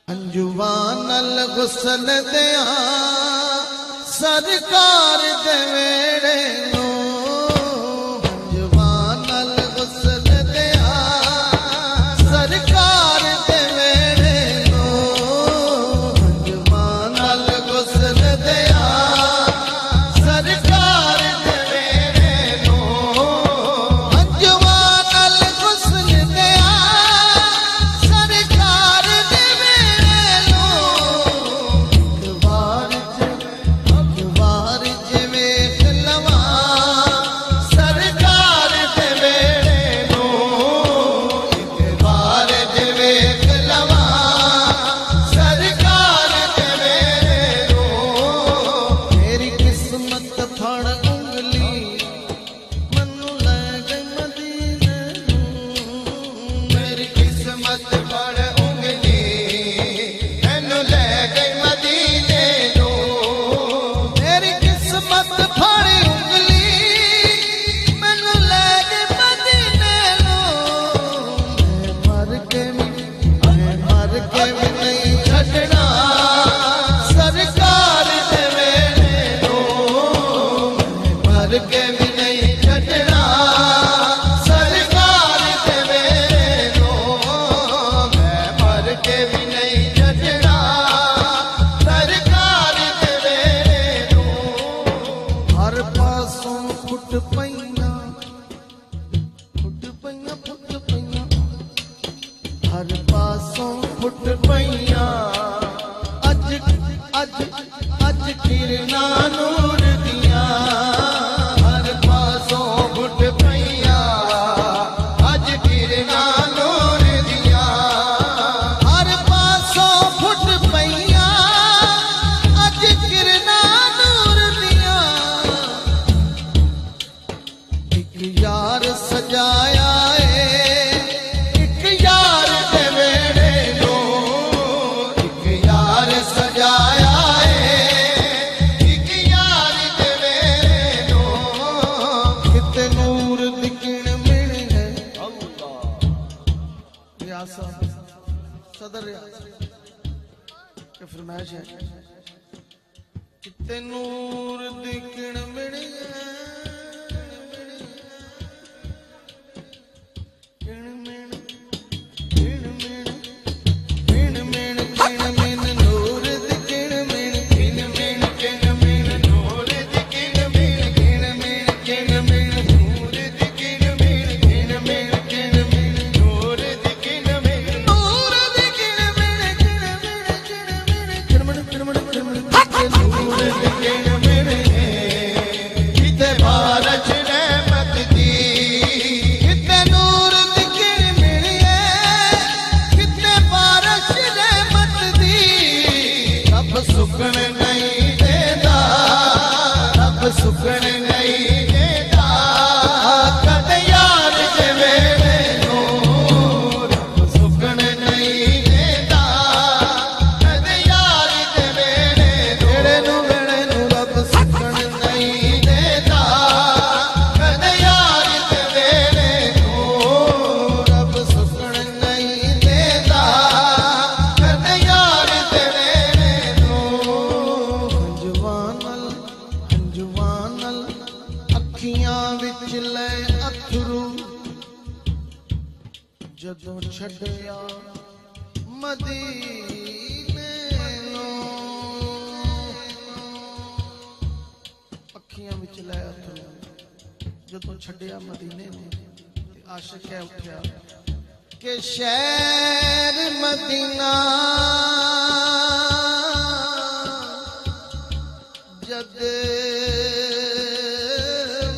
अंजुवान गुसल दिया सरकार दे वेड़े नो अंजुवान गुसल दिया सरकार दे वेड़े नो अंजुवान गुसल दिया सरकार दे वेड़े नो अंजुवान गुसल दिया सरकार दे वेड़े नो अखबार जिवे खलवा सरकार दे वेड़े नो अखबार जिवे खलवा सरकार दे वेड़े नो मेरी किस्मत फड़ उंगली मनु ले गई मदीने मेरी किस्मत फड़ उंगली मैनू ले गई मदीने नो मेरी किस्मत फड़ उंगली मैनू ले गई मदीने नो मैं मर के भी नहीं छड़ना सरकार दे वेड़े नो मर के भी नहीं छड़ना सरकार दे वेड़े नो मैं मर के भी नहीं छड़ना सरकार दे वेड़े नो हर पासों फुट पईयां हर पासों फुट पईयां अज अज अज किरना नूर दियां हर पासों फुट पईयां अज किरना नूर दियां हर पासों फुट पईयां अज किरना नूर दियां एक यार सजाया एक यार दे वेड़े नो एक यार सजाया एक यार दे वेड़े नो किते नूर दिखण मिलने रियाज साहब सदर रियाज के फरमाइश है किते नूर दिखण मिलने सुखन नहीं देता रब सुखन नहीं देता कद यार दे वेड़े नो रब सुखन नहीं देता कद यार दे वेड़े नो रब सुखन नहीं देता कद यार दे वेड़े नो रब सुखन नहीं देता कद यार दे वेड़े अंजुवानल अखियां विच ले अथरू जदों छड्डिया मदीने नो अखियां विच ले अथरू जदों छड्डिया मदीने नो आशिक है उठिया के शहर मदीना जद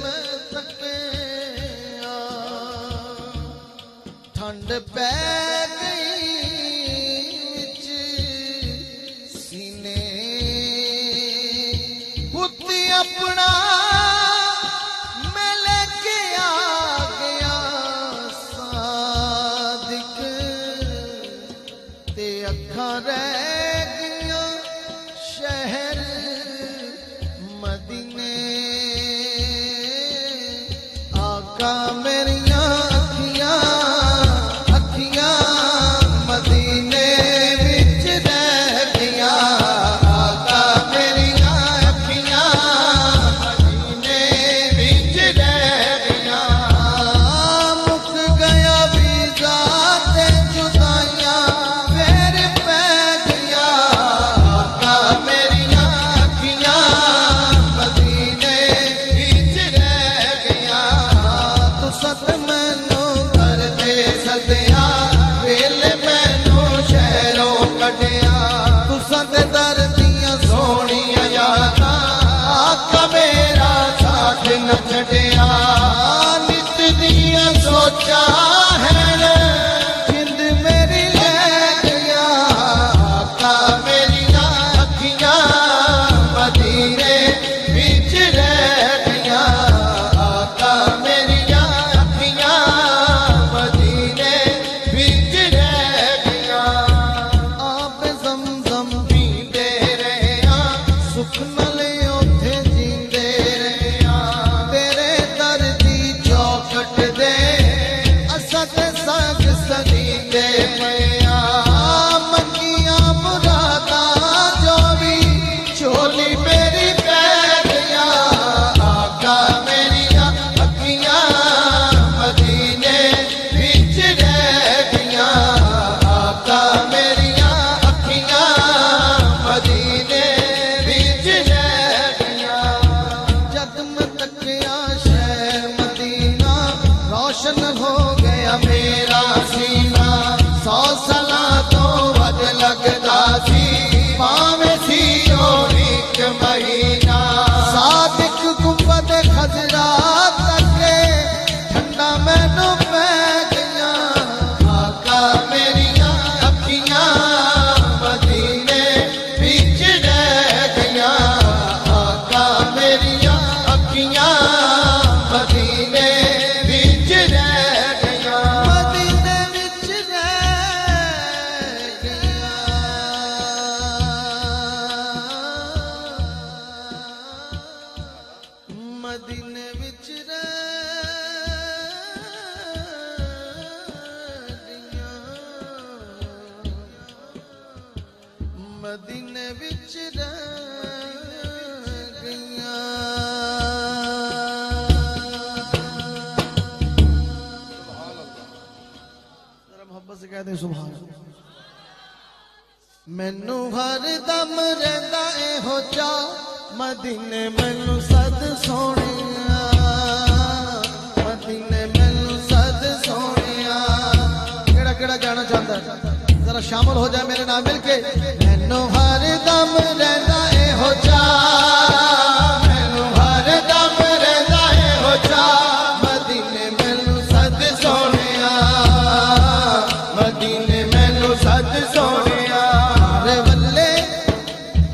मैं तकिया ठंड पै गई विच सीने पुत्ती अपना मैं लेके आ गया सादिक ते अखां रह गईयां शहर मदीने आका मेरिया अखियां मदीने विच मदीने विच रह गईयां। जरा मोहब्बत से कहते सुभान अल्लाह। मैनू हर दम रहंदा एहो चा मदीने मैनू सद सोहणिया, मदीने मैनू सद सोहणिया। केड़ा केड़ा गाना चाहता है जरा शामिल हो जाए मेरे नाम मिलके। मैनू हर दम रहंदा एहो चा, मैनू हर दम रहंदा एहो चा मदीने मैनू सद सोहणिया, मदीने मैनू सद सोहणिया।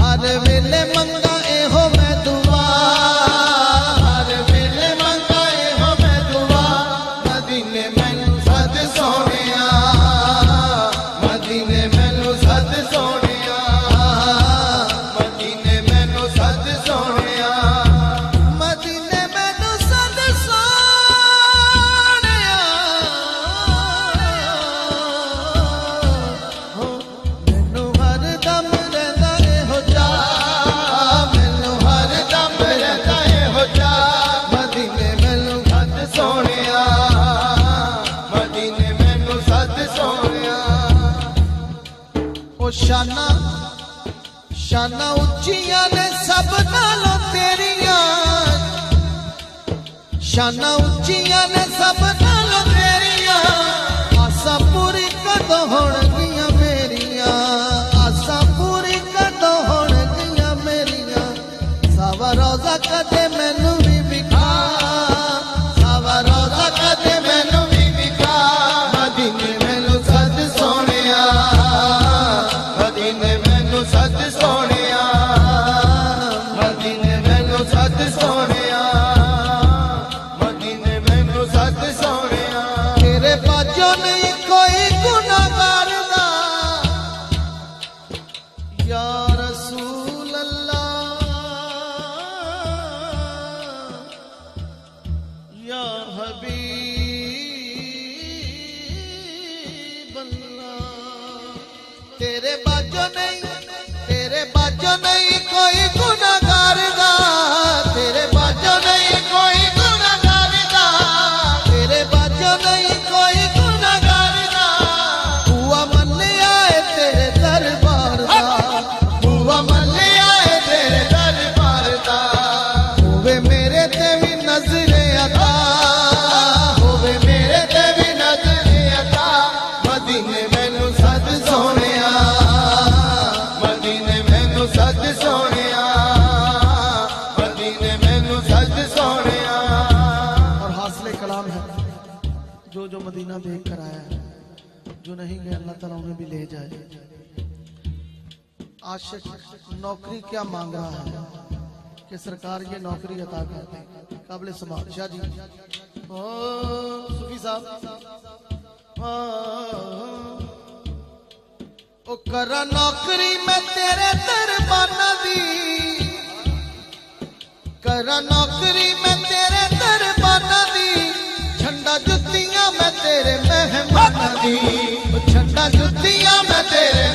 हर वेले मंगा एहो मैं दुआ, हर वेले मंगा एहो मैं दुआ मदीने मैनू सद सोहणिया, मदीने मैनू सद सोहणिया, मदीने मैनू सद सोहणिया, मदीने मैनू सद सोहणिया। मैनू हर दम रहंदा एहो चा, मैनू हर दम रहंदा एहो चा मदीने मैनू सद सोहणिया, मदीने मैनू सद सोहणिया। ओ शाना शाना उच्चियां ने सब नालों तेरियां, शाना उच्चियां ने सब नालों तेरियां। आसा पूरी कदों होणगियां मेरियां, आसा पूरी कदों होणगियां मेरियां। सावा रोजा कदे मैनू भी विखा, सावा रोजा कदे मैनू भी विखा मदीने मैनू सद सोहणिया, मदीने मैनू सद सोहणिया, मदीने मैनू सद सोहणिया, मदीने मैनू सद सोहणिया। तेरे बाजों नहीं कोई गुनाहगार दा या रसूल अल्लाह, या हबीब अल्लाह। तेरे बाजों नहीं कोई गुनाहगार दा, तेरे बाजों नहीं कोई गुनाहगार दा, तेरे बाजों नहीं कोई गुनाहगार दा। बुआ मन्निया है तेरे दरबार दा, बुआ मन्निया है तेरे दरबार दा। होवे मेरे ते भी नजरे अता, होवे मेरे ते भी नजरे अता मदीने मैनू सद सोहणिया, मदीने मैनू सद सोहणिया, मदीने मैनू सद सोहणिया। और हासिले कलाम है जो जो मदीना देख कर आया है, जो नहीं गया अल्लाह ताला उन्हें भी ले जाए। आशिक नौकरी क्या मांग रहा है कि सरकार ये नौकरी अता कर दे। काबिल समात शाह जी, ओ सूफी साहब, ओ करा नौकरी मैं तेरे दरबाना दी, करा नौकरी मैं तेरे दरबाना दी। झंडा जुत्तियां मैं तेरे मेहमाना दी, झंडा जुत्तियां मैं तेरे